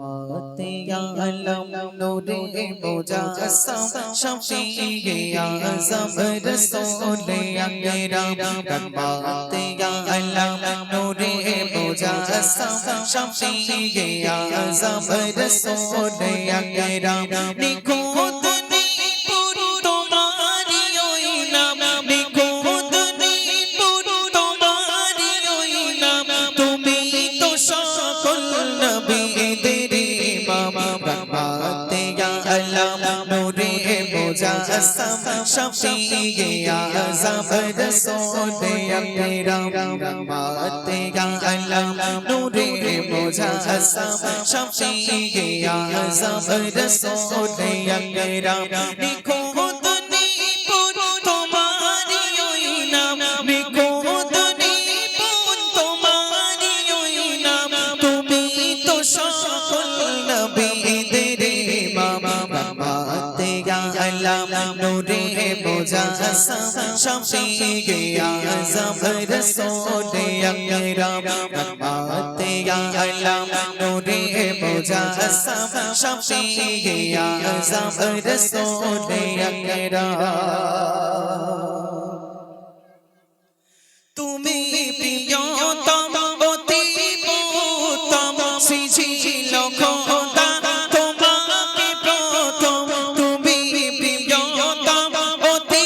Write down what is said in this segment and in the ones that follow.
रहमते आलम नूरे मुजस्सम शफीए आज़म रसूल अकरम रहमते आलम नूरे मुजस्सम शफीए आज़म रसूल अकरम निखुद निपुर तुम्हारी ओई नाम निखुद निपुर तुम्हारी ओई नाम তুমি তো সকল নবীদের ইমাম रहमते आलम नूरे मुजस्सम शफीए आज़म रसूल अकरम रहमते आलम नूरे मुजस्सम शफीए आज़म रसूल अकरम निखुद निपुर तुम्हारी ओई नाम निखुद निपुर तुम्हारी ओई नाम তুমি তো সকল নবীদের ইমাম रहमते आलम नूरे मुजस्सम शफीए आज़म रसूल अकरम रहमते आलम नूरे मुजस्सम शफीए आज़म रसूल अकरम তুমি প্রিয়তম অতি উত্তম সৃজিল খোদা তোমাকে প্রথম তুমি প্রিয়তম অতি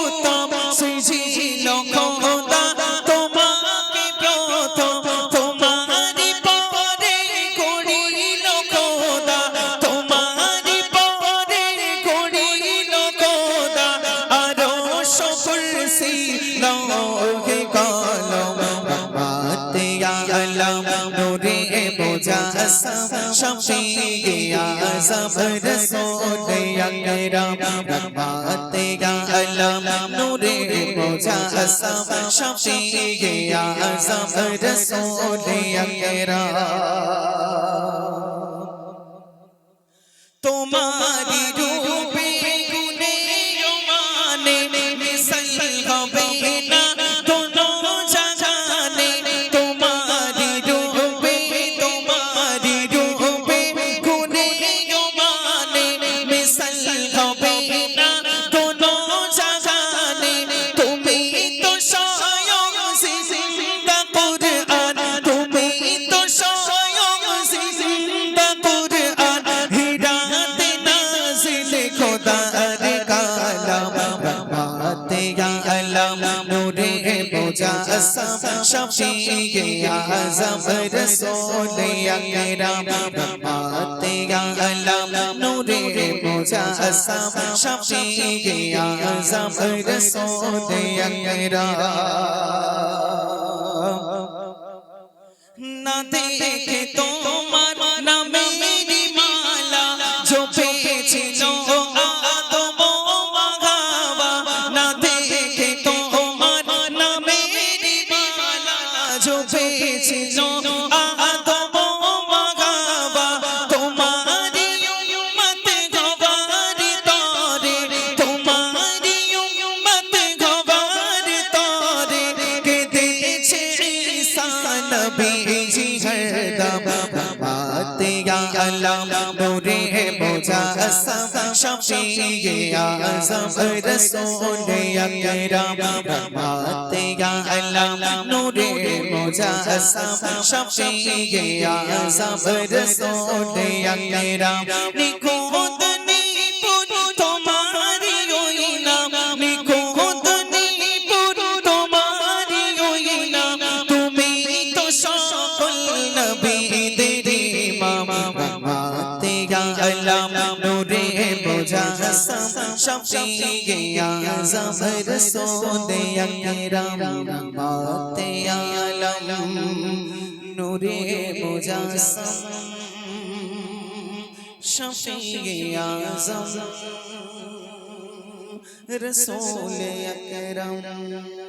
উত্তম সৃজিল খোদা তোমাকে প্রথম তোমারি পরে গড়িল খোদা তোমারি পরে গড়িল খোদা আরশ কুরসি লৌহে কলম रहमते आलम नूरे मुजस्सम शफीए आज़म रसूल अकरम रहमते आलम नूरे मुजस्सम शफीए आज़म रसूल अकरम तुम्हारी रूपे गुने माने मिसल হবে না दोनों जहाने तुम्हारी रूपे गुने माने मिसल হবে না दोनों जहाने তুমি তো স্বয়ং জিন্দা কুরআন তুমি তো স্বয়ং জিন্দা কুরআন হিরাতে নাজিল খোদার কালাম रहमते आलम नूरे मुजस्सम शफीए आज़म रसूल अकरम रहमते आलम नूरे मुजस्सम शफीए आज़म रसूल अकरम ना देखे তোমার নামেরি মালা জপেছিল আদম ও হাওয়া না দেখে তোমার নামেরি মালা জপেছিল আদম ও হাওয়া তোমারি উম্মত গওয়ার তরে তোমারি উম্মত গওয়ার তরে কেঁদেছে ঈসা নবীজি হরদম रहमते आलम नूरे मुजस्सम शफीए आज़म रसूल अकरम रहमते आलम नूरे मुजस्सम शफीए आज़म रसूल अकरम निखुद निपुर तुम्हारी ओई नाम निखुद निपुर तुम्हारी ओई नाम তুমি তো সকল নবীদের ইমাম रहमते आलम नूरे मुजस्सम शफीए आज़म रसूल अकरम रहमते आलम नूरे मुजस्सम शफीए आज़म रसूल अकरम।